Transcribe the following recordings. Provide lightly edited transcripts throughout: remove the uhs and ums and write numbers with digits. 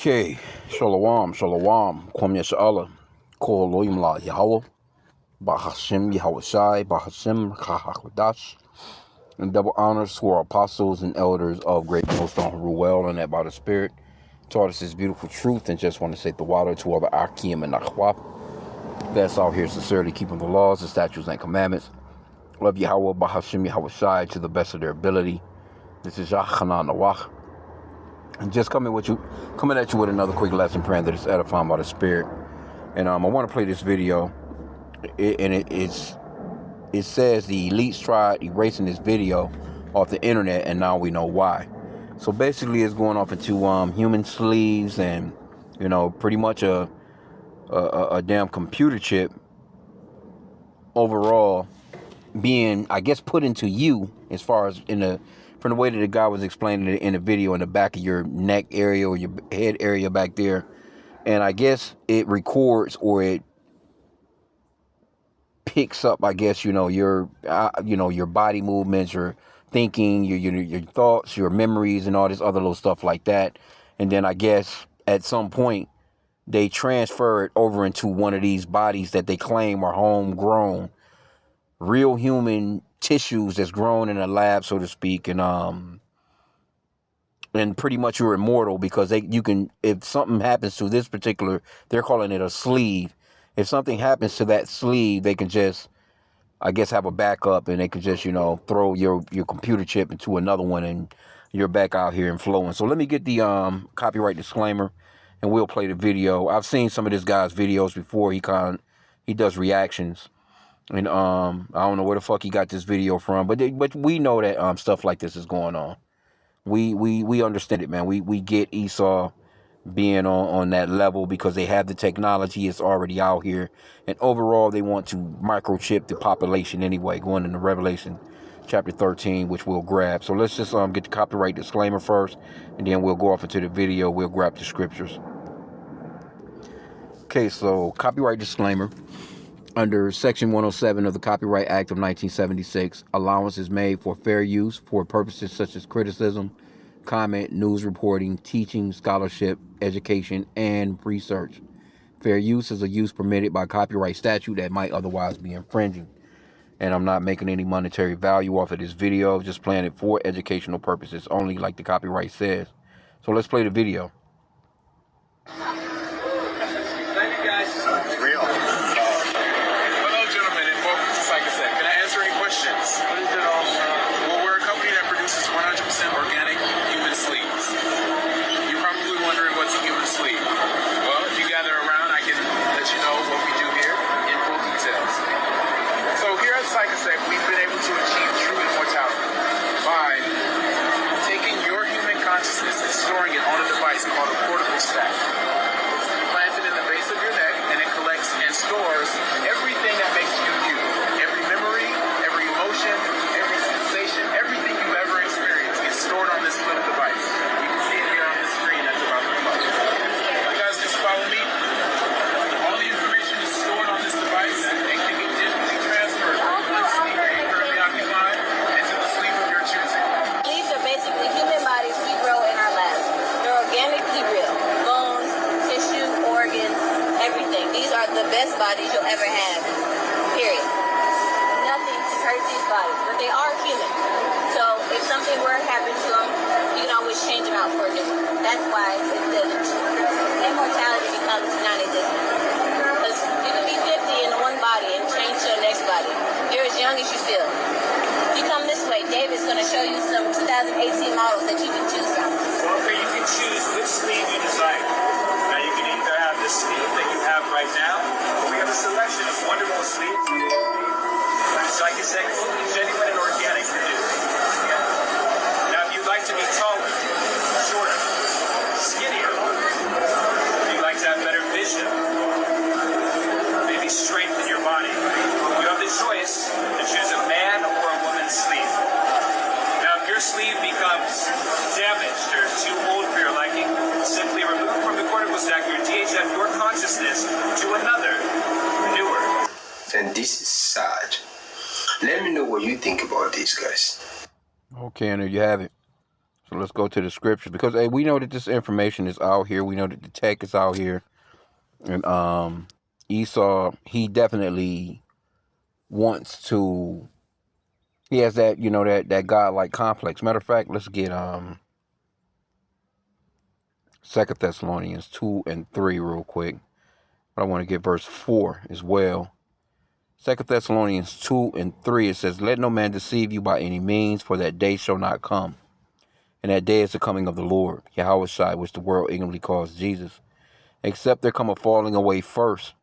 Okay, Shalom, Shalom, Kwam Yasha'Allah, Kol Elohim La Yahweh, Bahashim Yahweh Shai, Bahashim Chahakadash, and double honors to our apostles and elders of Great Millstone who rule well and that by the Spirit taught us this beautiful truth, and just want to say the water to all the H.I.M and H.I.M that's out here sincerely keeping the laws, the statutes, and commandments. Love Yahweh, Bahashim Yahweh Shai to the best of their ability. This is Yahchanan Nawach. And just coming at you with another quick lesson, praying that it's edifying by the Spirit. And I want to play this video. It says the elites tried erasing this video off the internet, and now we know why. So basically, it's going off into human sleeves, and pretty much a damn computer chip overall being, I guess, put into you, as far as from the way that the guy was explaining it in the video, in the back of your neck area or your head area back there. And I guess it records, or it picks up, I guess, your body movements, your thinking, your thoughts, your memories, and all this other little stuff like that. And then I guess at some point they transfer it over into one of these bodies that they claim are homegrown, real human tissues that's grown in a lab, so to speak. And pretty much you're immortal, because if something happens to this particular, they're calling it a sleeve. If something happens to that sleeve, they can just, I guess, have a backup, and they can just, throw your computer chip into another one, and you're back out here and flowing. So let me get the copyright disclaimer, and we'll play the video. I've seen some of this guy's videos before. He does reactions, and I don't know where the fuck he got this video from, but we know that stuff like this is going on. We understand it, man. We get ESA being on that level because they have the technology. It's already out here, and overall they want to microchip the population anyway, going into Revelation chapter 13, which we'll grab. So let's just get the copyright disclaimer first, and then we'll go off into the video. We'll grab the scriptures. Okay, so copyright disclaimer. Under Section 107 of the Copyright Act of 1976, allowance is made for fair use for purposes such as criticism, comment, news reporting, teaching, scholarship, education, and research. Fair use is a use permitted by copyright statute that might otherwise be infringing. And I'm not making any monetary value off of this video, just playing it for educational purposes only, like the copyright says. So let's play the video. Thank you, guys. It's real. Hello, gentlemen, and welcome to Psychosec. Can I answer any questions? What is it all? Well, we're a company that produces 100% organic human sleeves. You're probably wondering what's a human sleeve. Well, if you gather around, I can let you know what we do here in full details. So here at Psychosec, we've been able to achieve true immortality by taking your human consciousness and storing it on a device called a portable stack. Planted in the base of your neck, and it collects and stores everything that makes you you. Every memory, every emotion, every sensation, everything you've ever experienced is stored on this little device. You can see it here on the screen that's about to come up. You guys just follow me. All the information is stored on this device and can be digitally transferred from one sleeve that you currently occupy into the sleeve of your choosing. These are basically human bodies we grow in our labs. They're organically real. Bones, tissue, organs, everything. These are the best bodies you'll ever have. Period. Nothing can hurt these bodies, but they are human. So if something were to happen to them, you can always change them out for a new one. That's why the immortality becomes non-existent. Because you can be 50 in one body and change to the next body. You're as young as you feel. You come this way, David's going to show you some 2018 models that you can choose from. Well, okay, you can choose which sleeve you desire. Now, you can either have the sleeve that you have right now, or we have a selection of wonderful sleeves. Like I said, genuine and organic produced. Now, if you'd like to be taller, shorter, skinnier, if you'd like to have better vision, maybe strengthen your body, you have the choice to choose a man or a woman's sleeve. Now, if your sleeve becomes damaged or too old for your liking, simply remove from the cortical stack your DHF, your consciousness, to another, newer. And this is sad. Let me know what you think about this, guys. Okay, and there you have it. So let's go to the scriptures, because hey, we know that this information is out here. We know that the tech is out here. And Esau, he definitely wants to, he has that, that godlike complex. Matter of fact, let's get 2 Thessalonians 2 and 3 real quick. But I want to get verse 4 as well. 2 Thessalonians 2 and 3, it says, "Let no man deceive you by any means, for that day shall not come. And that day is the coming of the Lord, Yahushua, which the world ignorantly calls Jesus. Except there come a falling away first."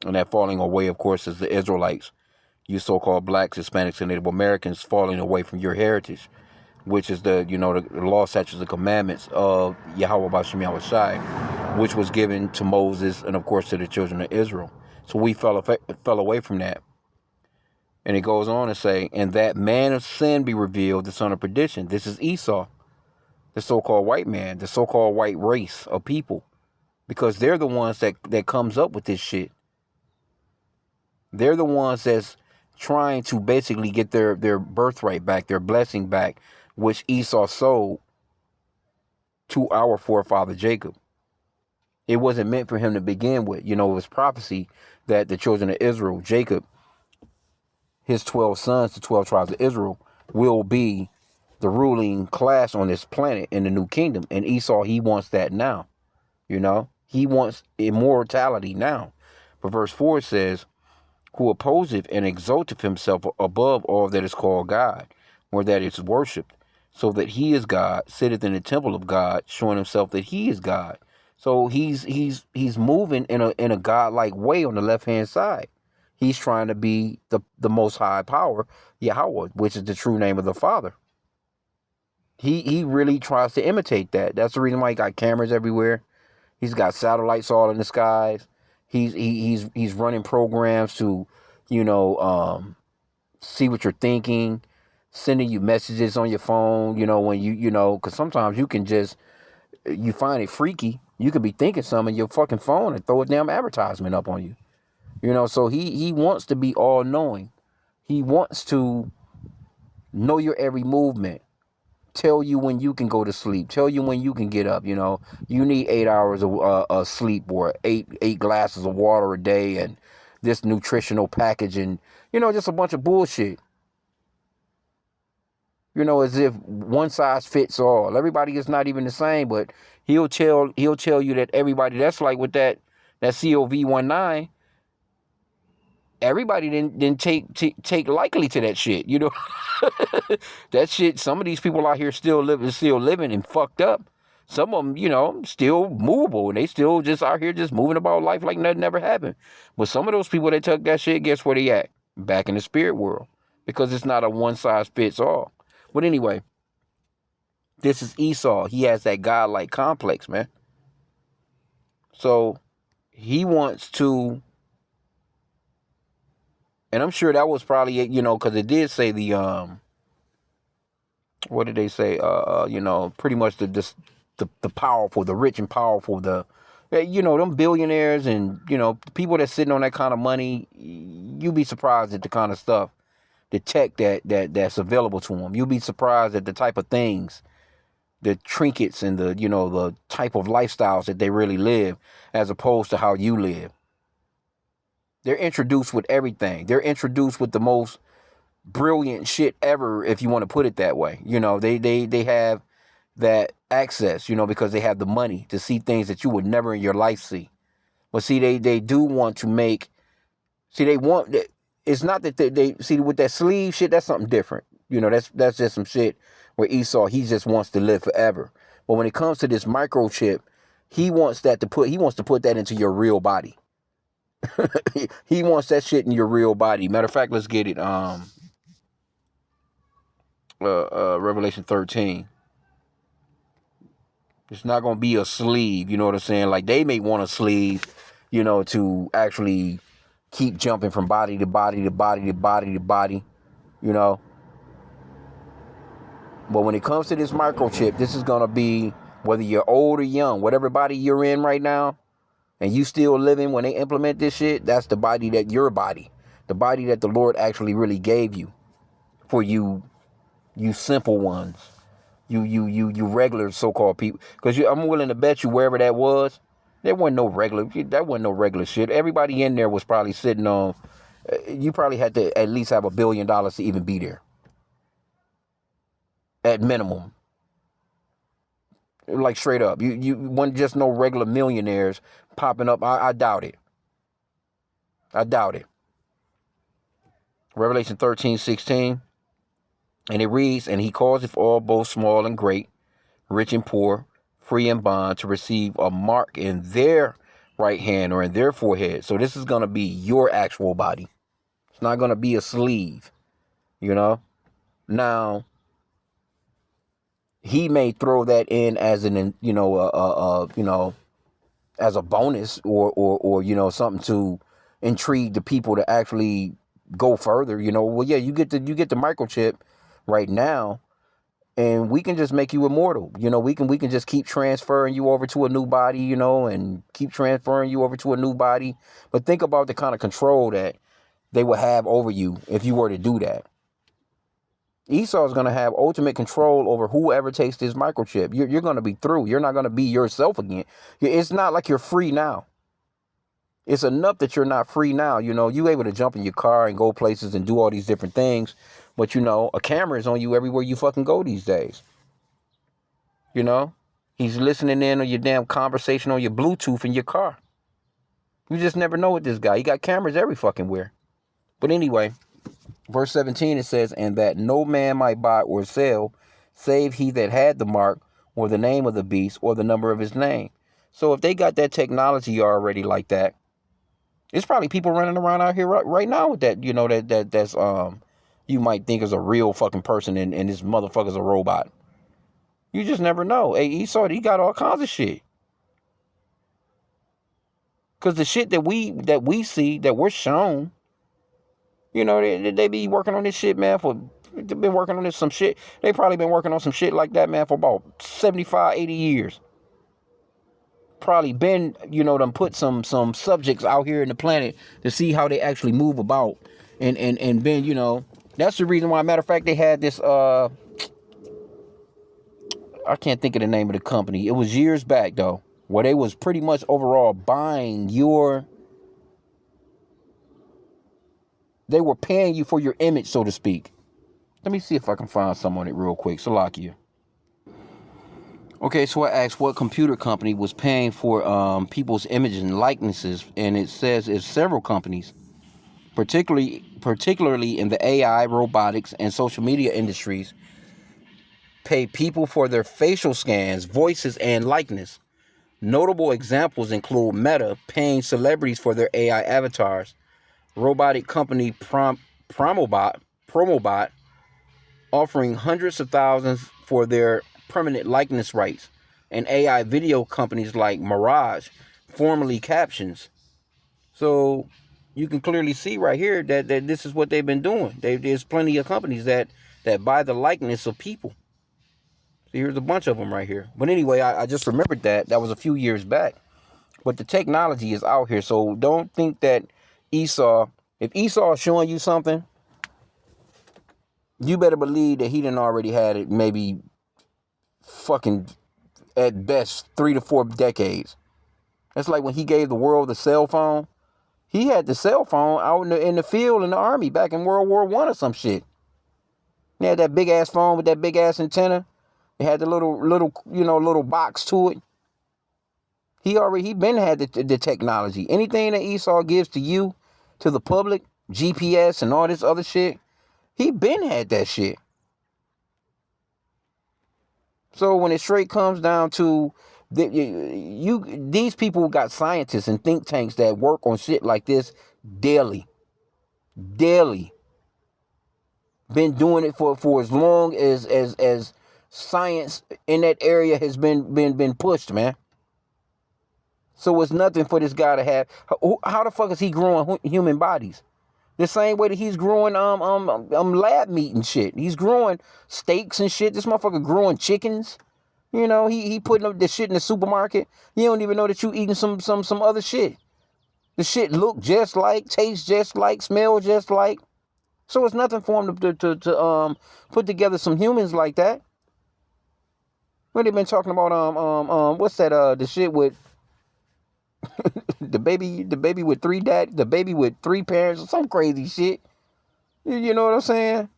And that falling away, of course, is the Israelites. You so-called blacks, Hispanics, and Native Americans falling away from your heritage, which is the law, statutes, and commandments of Yahweh Bashem Yahushai, which was given to Moses and, of course, to the children of Israel. So we fell away from that. And it goes on to say, "And that man of sin be revealed, the son of perdition." This is Esau, the so-called white man, the so-called white race of people, because they're the ones that comes up with this shit. They're the ones that's trying to basically get their birthright back, their blessing back, which Esau sold to our forefather Jacob. It wasn't meant for him to begin with. It was prophecy that the children of Israel, Jacob, his 12 sons, the 12 tribes of Israel, will be the ruling class on this planet in the new kingdom. And Esau, he wants that now. He wants immortality now. But verse 4 says, "Who opposeth and exalteth himself above all that is called God, or that is worshipped, so that he is God, sitteth in the temple of God, showing himself that he is God." So he's moving in a godlike way on the left hand side. He's trying to be the most high power, Yahweh, which is the true name of the Father. He really tries to imitate that. That's the reason why he got cameras everywhere. He's got satellites all in the skies. He's running programs to, see what you're thinking, sending you messages on your phone, when because sometimes you find it freaky. You could be thinking something in your fucking phone and throw a damn advertisement up on you. So he wants to be all knowing. He wants to know your every movement. Tell you when you can go to sleep. Tell you when you can get up. You need 8 hours of sleep, or eight glasses of water a day, and this nutritional package, and just a bunch of bullshit. As if one size fits all. Everybody is not even the same, but he'll tell you that everybody. That's like with that COV19. Everybody didn't take likely to that shit. That shit. Some of these people out here still living and fucked up. Some of them, still movable, and they still just out here just moving about life like nothing ever happened. But some of those people that took that shit, guess where they at? Back in the spirit world, because it's not a one size fits all. But anyway, this is Esau. He has that godlike complex, man. So he wants to. And I'm sure that was probably it, because it did say what did they say? Pretty much the powerful, the rich and powerful, them billionaires and, people that's sitting on that kind of money. You'd be surprised at the kind of stuff, the tech that's available to them. You'll be surprised at the type of things, the trinkets and the type of lifestyles that they really live, as opposed to how you live. They're introduced with everything. They're introduced with the most brilliant shit ever, if you want to put it that way. They have that access, because they have the money to see things that you would never in your life see. But see, they do want to make. See, they want. It's not that they see with that sleeve shit. That's something different. That's just some shit where Esau, he just wants to live forever. But when it comes to this microchip, he wants to put that into your real body. He wants that shit in your real body. Matter of fact, let's get it. Revelation 13. It's not gonna be a sleeve. You know what I'm saying? Like they may want a sleeve, to actually keep jumping from body to body to body to body to body. But when it comes to this microchip, this is gonna be, whether you're old or young, whatever body you're in right now, and you still living when they implement this shit, that's the body that the body that the Lord actually really gave you, for you simple ones. You regular so-called people. Because I'm willing to bet you wherever that was, that wasn't no regular shit. Everybody in there was probably sitting on, you probably had to at least have $1 billion to even be there. At minimum. Like straight up. You wasn't just no regular millionaires popping up. I doubt it. I doubt it. Revelation 13:16. And it reads, and he causeth all, both small and great, rich and poor, free and bond, to receive a mark in their right hand or in their forehead. So this is going to be your actual body. It's not going to be a sleeve, you know. Now, he may throw that in as an, as a bonus or something to intrigue the people to actually go further. Well, yeah, you get the microchip right now, and we can just make you immortal. We can just keep transferring you over to a new body, and keep transferring you over to a new body. But think about the kind of control that they will have over you if you were to do that. Esau is going to have ultimate control over whoever takes this microchip. You're going to be through. You're not going to be yourself again. It's not like you're free now. It's enough that you're not free now. You able to jump in your car and go places and do all these different things. But, a camera is on you everywhere you fucking go these days. He's listening in on your damn conversation on your Bluetooth in your car. You just never know with this guy. He got cameras every fucking where. But anyway, verse 17, it says, and that no man might buy or sell, save he that had the mark, or the name of the beast, or the number of his name. So if they got that technology already like that, it's probably people running around out here right now with that, that's you might think is a real fucking person, and this motherfucker's a robot. You just never know. Hey, he got all kinds of shit. Cause the shit that we see, that we're shown, they be working on this shit, man, they've been working on this some shit. They probably been working on some shit like that, man, for about 75, 80 years. Probably been, them put some subjects out here in the planet to see how they actually move about. And been, that's the reason why, matter of fact, they had this, I can't think of the name of the company. It was years back, though, where they was pretty much overall buying they were paying you for your image, so to speak. Let me see if I can find some on it real quick. Salakia. Okay, so I asked what computer company was paying for people's images and likenesses, and it says it's several companies, particularly in the AI, robotics, and social media industries, pay people for their facial scans, voices, and likeness. Notable examples include Meta paying celebrities for their AI avatars, robotic company Promobot offering hundreds of thousands for their permanent likeness rights, and AI video companies like Mirage, formerly Captions. So you can clearly see right here that this is what they've been doing. There's plenty of companies that buy the likeness of people. So here's a bunch of them right here. But anyway, I just remembered that was a few years back. But the technology is out here, so don't think that if Esau is showing you something, you better believe that he done already had it maybe fucking at best 3 to 4 decades. That's like when he gave the world the cell phone. He had the cell phone out in the field in the army back in World War I or some shit. He had that big ass phone with that big ass antenna. It had the little box to it. He been had the technology. Anything that Esau gives to you, to the public, GPS and all this other shit, he been had that shit. So when it straight comes down to these people got scientists and think tanks that work on shit like this daily. Been doing it for as long as science in that area has been pushed, man. So it's nothing for this guy to have. How the fuck is he growing human bodies? The same way that he's growing lab meat and shit. He's growing steaks and shit. This motherfucker growing chickens. He putting up this shit in the supermarket. You don't even know that you eating some other shit. The shit look just like, taste just like, smell just like. So it's nothing for him to put together some humans like that. When they been talking about what's that the shit with the baby with the baby with three parents or some crazy shit. You know what I'm saying?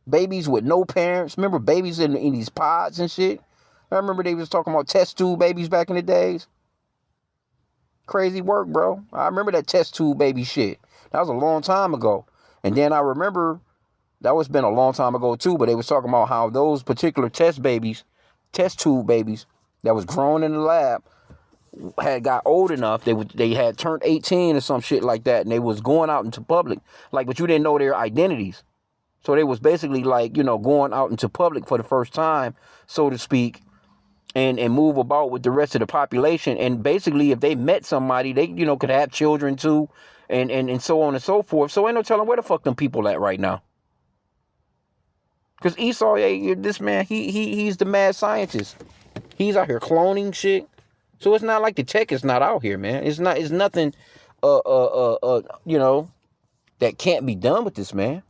Babies with no parents. Remember babies in these pods and shit? I remember they was talking about test tube babies back in the days. Crazy work, bro. I remember that test tube baby shit. That was a long time ago. And then I remember that was been a long time ago too, but they was talking about how those particular test tube babies that was grown in the lab had got old enough. They had turned 18 or some shit like that, and they was going out into public. Like, but you didn't know their identities. So they was basically like, going out into public for the first time, so to speak, and move about with the rest of the population. And basically, if they met somebody, they, could have children too, and so on and so forth. So ain't no telling where the fuck them people at right now. Because Esau, this man, he's the mad scientist. He's out here cloning shit. So it's not like the tech is not out here, man. It's nothing, that can't be done with this, man.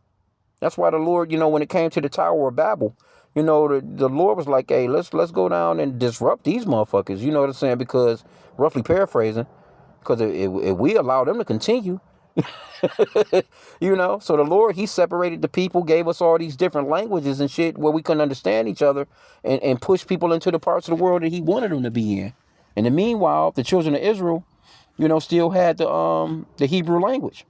That's why the Lord, when it came to the Tower of Babel, the Lord was like, hey, let's go down and disrupt these motherfuckers. You know what I'm saying? Because, roughly paraphrasing, because if we allow them to continue, so the Lord, he separated the people, gave us all these different languages and shit where we couldn't understand each other, and push people into the parts of the world that he wanted them to be in. And in the meanwhile, the children of Israel, still had the Hebrew language.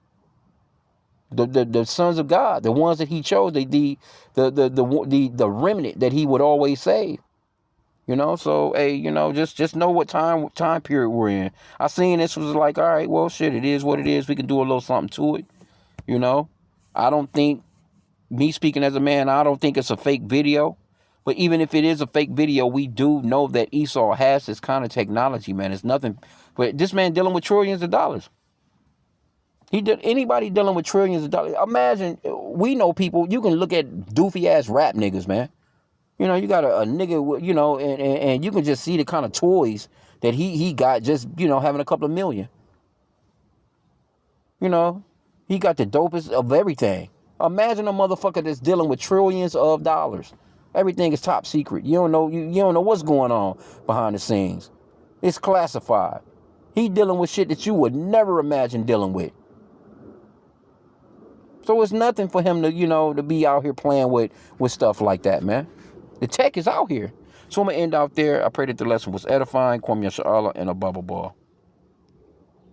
The sons of God, the ones that he chose, the remnant that he would always save. So hey, just know what time period we're in. I seen this was like, all right, well shit, it is what it is. We can do a little something to it. I don't think, me speaking as a man, I don't think it's a fake video. But even if it is a fake video, we do know that Esau has this kind of technology, man. It's nothing. But this man dealing with trillions of dollars. Anybody dealing with trillions of dollars. Imagine, we know people, you can look at doofy ass rap niggas, man. You got a nigga, and you can just see the kind of toys that he got just, having a couple of million. He got the dopest of everything. Imagine a motherfucker that's dealing with trillions of dollars. Everything is top secret. You don't know you don't know what's going on behind the scenes. It's classified. He dealing with shit that you would never imagine dealing with. So it's nothing for him to, to be out here playing with stuff like that, man. The tech is out here. So I'm going to end out there. I pray that the lesson was edifying. Kwame Yasha Allah and a bubble ball.